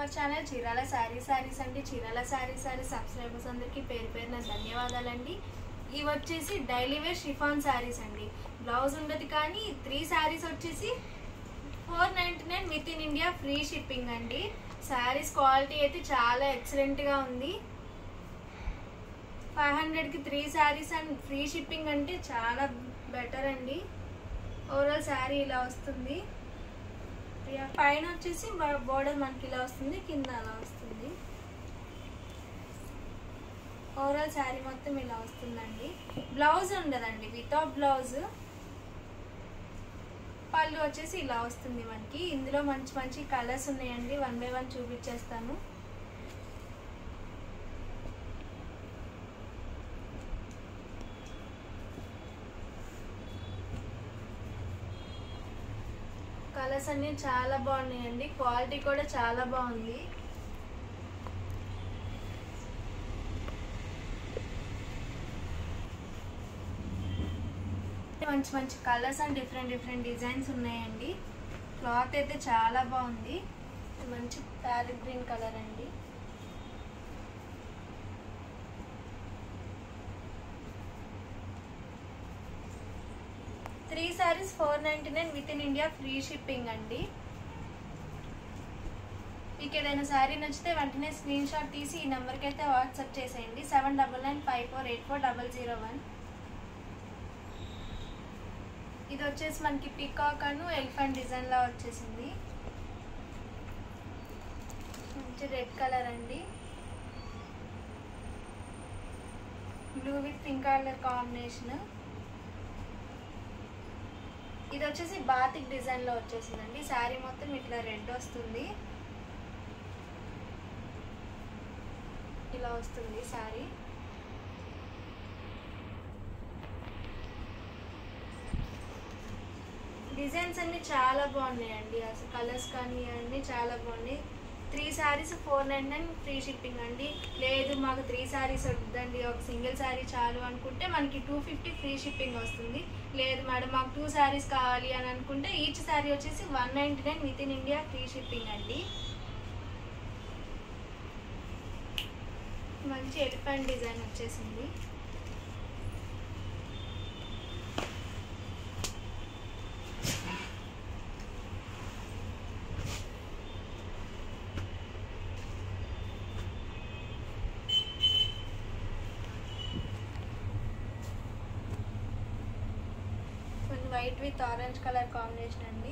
Our channel Chirala saris అండి. Chirala saris subscribers అందరికీ పేరు పేరున ధన్యవాదాలండి. ఇవి వచ్చేసి డైలీ వేర్ షిఫాన్ శారీస్ అండి. బ్లౌజ్ ఉండదు కానీ 3 శారీస్ వచ్చేసి 499 with in India free shipping అండి. శారీస్ క్వాలిటీ అయితే చాలా ఎక్సలెంట్గా ఉంది. 500కి 3 శారీస్ అండ్ ఫ్రీ షిప్పింగ్ అంటే చాలా బెటర్ అండి. ఓవరాల్ శారీ ఇలా వస్తుంది. పైన వచ్చేసి బోర్డర్ మనకి ఇలా వస్తుంది, కింద అలా వస్తుంది. ఓవరాల్ శారీ మొత్తం ఇలా వస్తుందండి. బ్లౌజ్ ఉండదండి, వితౌట్ బ్లౌజ్. పళ్ళు వచ్చేసి ఇలా వస్తుంది మనకి. ఇందులో మంచి మంచి కలర్స్ ఉన్నాయండి. 1 బై 1 చూపించేస్తాను. కలర్స్ అన్నీ చాలా బాగున్నాయండి. క్వాలిటీ కూడా చాలా బాగుంది. మంచి మంచి కలర్స్ అండ్ డిఫరెంట్ డిజైన్స్ ఉన్నాయండి. క్లాత్ అయితే చాలా బాగుంది. మంచి ప్యారెట్ గ్రీన్ కలర్ అండి. Three saris 499 with in India free shipping అండి. మీకు ఏదైనా శారీ నచ్చితే వెంటనే స్క్రీన్ షాట్ తీసి ఈ నెంబర్కి అయితే వాట్సాప్ చేసేయండి. 7995484001. ఇది వచ్చేసి మనకి పికాక్ అను ఎలిఫెంట్ డిజైన్ లా వచ్చేసింది. మంచి రెడ్ కలర్ అండి. Blue with pink colour combination. ఇది వచ్చేసి బాతిక్ డిజైన్ లో వచ్చేసిందండి. శారీ మొత్తం ఇట్లా రెడ్ వస్తుంది, ఇలా వస్తుంది శారీ. డిజైన్స్ అన్ని చాలా బాగున్నాయండి. అసలు కలర్స్ కానీ అన్నీ చాలా బాగున్నాయి. 3 శారీస్ 499 ఫ్రీ షిప్పింగ్ అండి. లేదు మాకు 3 శారీస్ వద్దండి, ఒక సింగిల్ శారీ చాలు అనుకుంటే మనకి 250 ఫ్రీ షిప్పింగ్ వస్తుంది. లేదు మేడం మాకు 2 శారీస్ కావాలి అని అనుకుంటే ఈచ్ శారీ వచ్చేసి 199 with in India free shipping అండి. మంచి ఎలిఫెంట్ డిజైన్ వచ్చేసింది. White with orange colour combination అండి.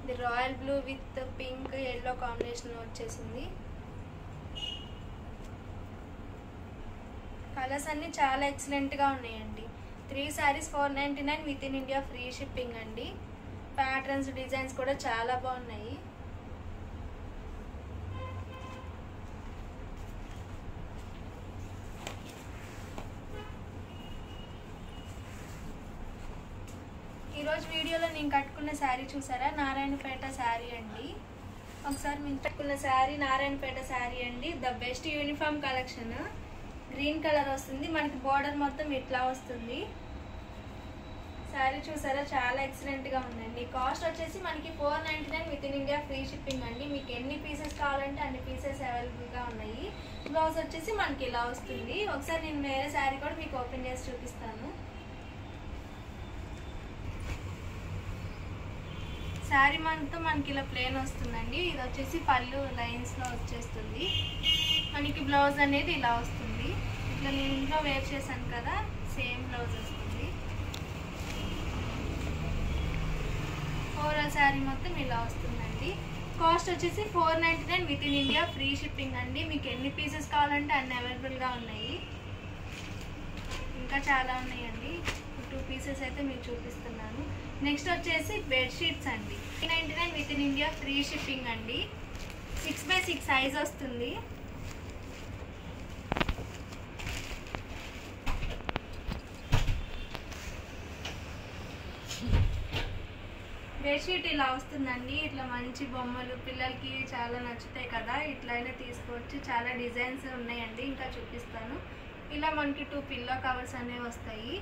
ఇది royal blue with pink yellow combination వచ్చేసింది. కలర్స్ అన్ని చాలా ఎక్సలెంట్గా ఉన్నాయండి. 3 saris 499 with in India free shipping అండి. ప్యాటర్న్స్ డిజైన్స్ కూడా చాలా బాగున్నాయి. ఈరోజు వీడియోలో నేను కట్టుకున్న శారీ చూసారా, నారాయణపేట శారీ అండి. ఒకసారి మేము కట్టుకున్న శారీ నారాయణపేట శారీ అండి. The best uniform collection. Green colour వస్తుంది మనకి. బోర్డర్ మొత్తం ఇట్లా వస్తుంది. శారీ చూసారా, చాలా ఎక్సలెంట్గా ఉందండి. కాస్ట్ వచ్చేసి మనకి 499 with in India free shipping అండి. మీకు ఎన్ని పీసెస్ కావాలంటే అన్ని పీసెస్ అవైలబుల్గా ఉన్నాయి. బ్లౌజ్ వచ్చేసి మనకి ఇలా వస్తుంది. ఒకసారి నేను వేరే శారీ కూడా మీకు ఓపెన్ చేసి చూపిస్తాను. శారీ మొత్తం మనకి ఇలా ప్లేన్ వస్తుందండి. ఇది వచ్చేసి పళ్ళు లైన్స్లో వచ్చేస్తుంది. మనకి బ్లౌజ్ అనేది ఇలా వస్తుంది. ఇట్లా నేను ఇంట్లో వేర్ చేశాను కదా, సేమ్ బ్లౌజ్ వస్తుంది. ఓవరాల్ శారీ మొత్తం ఇలా వస్తుందండి. కాస్ట్ వచ్చేసి 499 with in India free shipping అండి. మీకు ఎన్ని పీసెస్ కావాలంటే అన్ని అవైలబుల్గా ఉన్నాయి. ఇంకా చాలా ఉన్నాయండి. 2 పీసెస్ అయితే మీకు చూపిస్తున్నాను. నెక్స్ట్ వచ్చేసి బెడ్షీట్స్ అండి. 399 with in India free shipping అండి. 6x6 సైజ్ వస్తుంది. బెడ్షీట్ ఇలా వస్తుందండి. ఇట్లా మంచి బొమ్మలు పిల్లలకి చాలా నచ్చుతాయి కదా, ఇట్లయినా తీసుకోవచ్చు. చాలా డిజైన్స్ ఉన్నాయండి, ఇంకా చూపిస్తాను. ఇలా మనకి 2 పిల్లో కవర్స్ అనేవి వస్తాయి.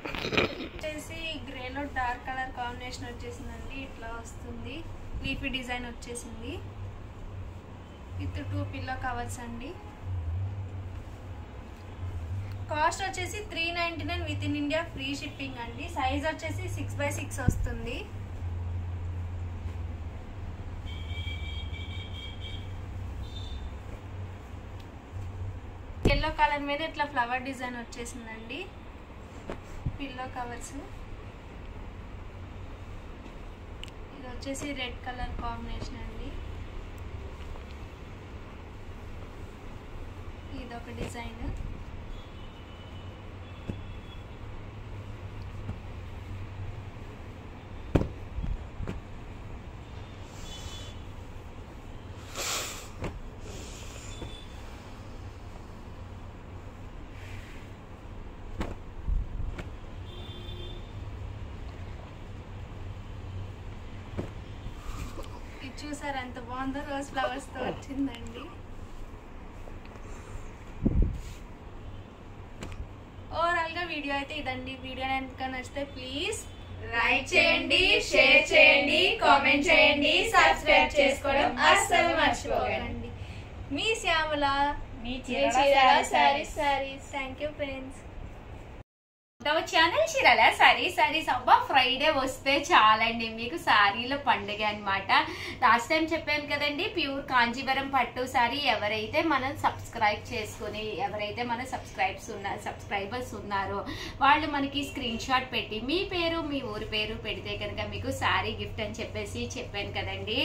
వచ్చేసి గ్రేలో డార్క్ కలర్ కాంబినేషన్ వచ్చేసిందండి. ఇట్లా వస్తుంది, లీఫీ డిజైన్ వచ్చేసింది విత్ 2 పిల్లో కవర్స్ అండి. కాస్ట్ వచ్చేసి 399 with in India, free shipping అండి. సైజ్ వచ్చేసి 6x6 వస్తుంది. ఎల్లో కలర్ మీద ఇట్లా ఫ్లవర్ డిజైన్ వచ్చేసిందండి. పిల్లో కవర్స్ ఇది వచ్చేసి రెడ్ కలర్ కాంబినేషన్ అండి. ఇదొక డిజైన్. చూసారు ఎంత బాగుందో, రోజ్ ఫ్లవర్స్ తో వచ్చిందండి. ఓవరాల్ గా వీడియో అయితే ఇదండి. వీడియో కనుక నచ్చితే ప్లీజ్ లైక్ చేయండి, షేర్ చేయండి, కామెంట్ చేయండి, సబ్స్క్రైబ్ చేసుకోవడం అస్సలు మర్చిపోకండి. మీ శ్యామల, మీ Chirala sarees. Thank you friends. Channel Chirala sarees. అబ్బా ఫ్రైడే వస్తే చాలండి మీకు సారీల పండుగ అనమాట. లాస్ట్ టైం చెప్పాను కదండి, ప్యూర్ కాంజీవరం పట్టు సారీ. ఎవరైతే మనం సబ్స్క్రైబ్ చేసుకుని, ఎవరైతే మన సబ్స్క్రైబర్స్ ఉన్నారో వాళ్ళు మనకి స్క్రీన్ షాట్ పెట్టి మీ పేరు మీ ఊరి పేరు పెడితే కనుక మీకు సారీ గిఫ్ట్ అని చెప్పేసి చెప్పాను కదండి.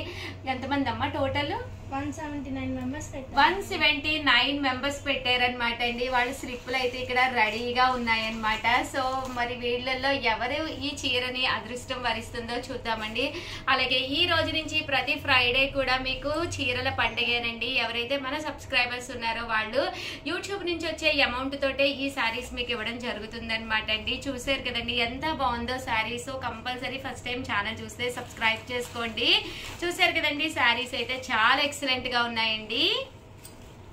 ఎంతమంది అమ్మ టోటల్? 179 మెంబర్స్ 179 మెంబర్స్ పెట్టారనమాట అండి. వాళ్ళ స్లిప్లు అయితే ఇక్కడ రెడీగా ఉన్నాయన్నమాట. సో మరి వీళ్ళల్లో ఎవరు ఈ చీరని అదృష్టం వరిస్తుందో చూద్దామండి. అలాగే ఈ రోజు నుంచి ప్రతి ఫ్రైడే కూడా మీకు చీరల పండుగేనండి. ఎవరైతే మన సబ్స్క్రైబర్స్ ఉన్నారో వాళ్ళు యూట్యూబ్ నుంచి వచ్చే అమౌంట్ తోటే ఈ శారీస్ మీకు ఇవ్వడం జరుగుతుంది అనమాట అండి. చూసారు కదండి ఎంత బాగుందో sari. So compulsory first time channel చూస్తే సబ్స్క్రైబ్ చేసుకోండి. చూసారు కదండి శారీస్ అయితే చాలా ఎక్సలెంట్ గా ఉన్నాయండి.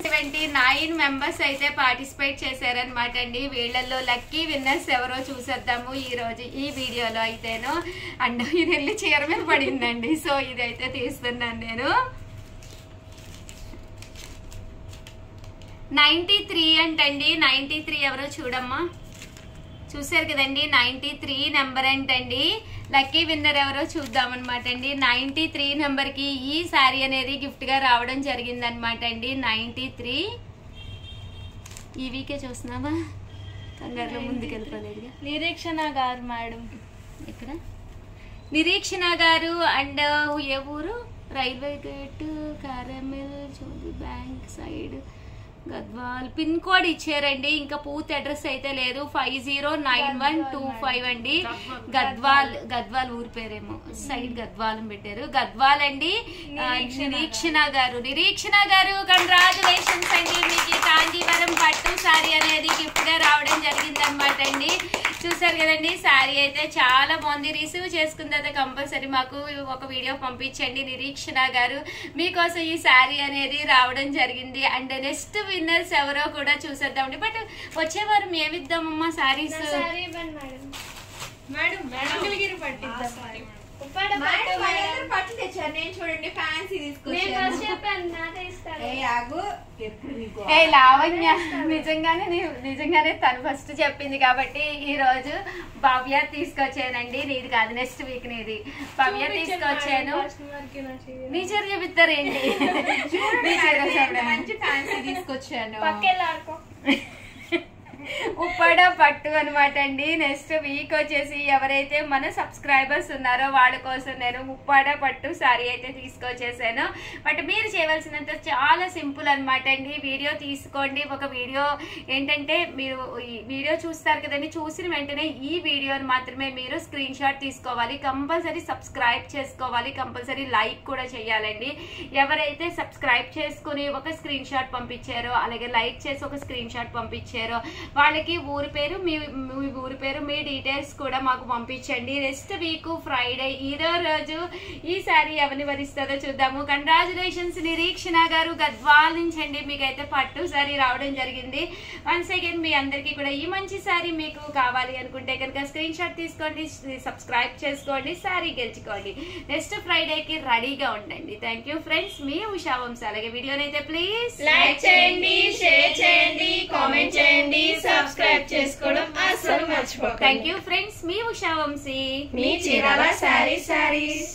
79 మెంబర్స్ అయితే పార్టిసిపేట్ చేశారనమాట అండి. వీళ్ళల్లో లక్కీ విన్నర్స్ ఎవరో చూసేద్దాము ఈ రోజు ఈ వీడియోలో అయితేను. అండ్ ఇది వెళ్ళి చీర మీద పడిందండి. సో ఇదైతే తీస్తున్నాను నేను. 93 అంటండి. 93 ఎవరో చూడమ్మా. చూసారు కదండి 93 నెంబర్ అంటండి. లక్కీ విన్నర్ ఎవరో చూద్దామన్నమాట అండి. 93 నెంబర్ కి ఈ శారీ అనేది గిఫ్ట్ గా రావడం జరిగింది అనమాట అండి. 93 ఈ వీకే చూస్తున్నావా? కంగారులో ముందుకు వెళ్ళిపోలేదు. నిరీక్షణ గారు మేడం. ఇక్కడ నిరీక్షణ గారు. అండ్ ఏ ఊరు? రైల్వే గేట్, కారమిల్, చోది bank side, Gadwal. Pin code ఇచ్చారండి. ఇంకా పూర్తి అడ్రస్ అయితే లేదు. 509125 అండి. గద్వాల్ ఊరి పేరేమో. సైడ్ గద్వాల్ పెట్టారు. గద్వాల్ అండి. నిరీక్షణ గారు కంగ్రాచులేషన్స్ అండి. మీకు కాంజీవరం పట్టు శారీ అనేది గిఫ్ట్ గా రావడం జరిగింది అనమాట అండి. చూసారు కదండి శారీ అయితే చాలా బాగుంది. రిసీవ్ చేసుకున్న తర్వాత కంపల్సరీ మాకు ఒక వీడియో పంపించండి నిరీక్షణ గారు. మీకోసం ఈ శారీ అనేది రావడం జరిగింది. అండ్ నెక్స్ట్ విన్నర్స్ ఎవరో కూడా చూసేద్దామండి. బట్ వచ్చే వారం ఏమిద్దామమ్మా శారీస్? పట్టు తెచ్చారు. నేను చూడండి ఫ్యాన్సీ లావణ్య నిజంగానే తను ఫస్ట్ చెప్పింది కాబట్టి ఈ రోజు భవ్య తీసుకొచ్చానండి. నీది కాదు, నెక్స్ట్ వీక్ నీది. భవ్య తీసుకొచ్చాను. నీ చీర చూపిస్తారేంటి? మంచి ఫ్యాన్సీ తీసుకొచ్చాను. ఉప్పాడ పట్టు అనమాట అండి. నెక్స్ట్ వీక్ వచ్చేసి ఎవరైతే మన సబ్స్క్రైబర్స్ ఉన్నారో వాళ్ళ కోసం నేను ఉప్పాడ పట్టు సారీ అయితే తీసుకొచ్చేసాను. బట్ మీరు చేయవలసినంత చాలా సింపుల్ అనమాట అండి. వీడియో తీసుకోండి. ఒక వీడియో ఏంటంటే మీరు ఈ వీడియో చూస్తారు కదండి, చూసిన వెంటనే ఈ వీడియోని మాత్రమే మీరు స్క్రీన్ షాట్ తీసుకోవాలి. కంపల్సరీ సబ్స్క్రైబ్ చేసుకోవాలి. కంపల్సరీ లైక్ కూడా చేయాలండి. ఎవరైతే సబ్స్క్రైబ్ చేసుకుని ఒక స్క్రీన్ షాట్ పంపించారో, అలాగే లైక్ చేసి ఒక స్క్రీన్ షాట్ పంపించారో వాళ్ళకి ఊరి పేరు మీ ఊరి పేరు మీ డీటెయిల్స్ కూడా మాకు పంపించండి. నెక్స్ట్ వీక్ ఫ్రైడే ఇదో రోజు ఈ శారీ ఎవరిని వరిస్తుందో చూద్దాము. కంగ్రాచులేషన్స్ నిరీక్షణ గారు గద్వాల్ నుంచి అండి, మీకైతే పట్టు శారీ రావడం జరిగింది. వన్స్ అగైన్ మీ అందరికీ కూడా ఈ మంచి శారీ మీకు కావాలి అనుకుంటే కనుక స్క్రీన్ షాట్ తీసుకోండి, సబ్స్క్రైబ్ చేసుకోండి, శారీ గెలుచుకోండి. నెక్స్ట్ ఫ్రైడేకి రెడీగా ఉండండి. థ్యాంక్ యూ ఫ్రెండ్స్, మీ ఉషా వంశీ. అలాగే వీడియోనైతే ప్లీజ్ లైక్ చేయండి, షేర్ చేయండి, కామెంట్ చేయండి, సబ్స్క్రైబ్ చేసుకోవడం అస్సలు మర్చిపోకండి. థ్యాంక్ యూ ఫ్రెండ్స్, మీ ఉషా వంశీ, మీ చీరాల శారీస్.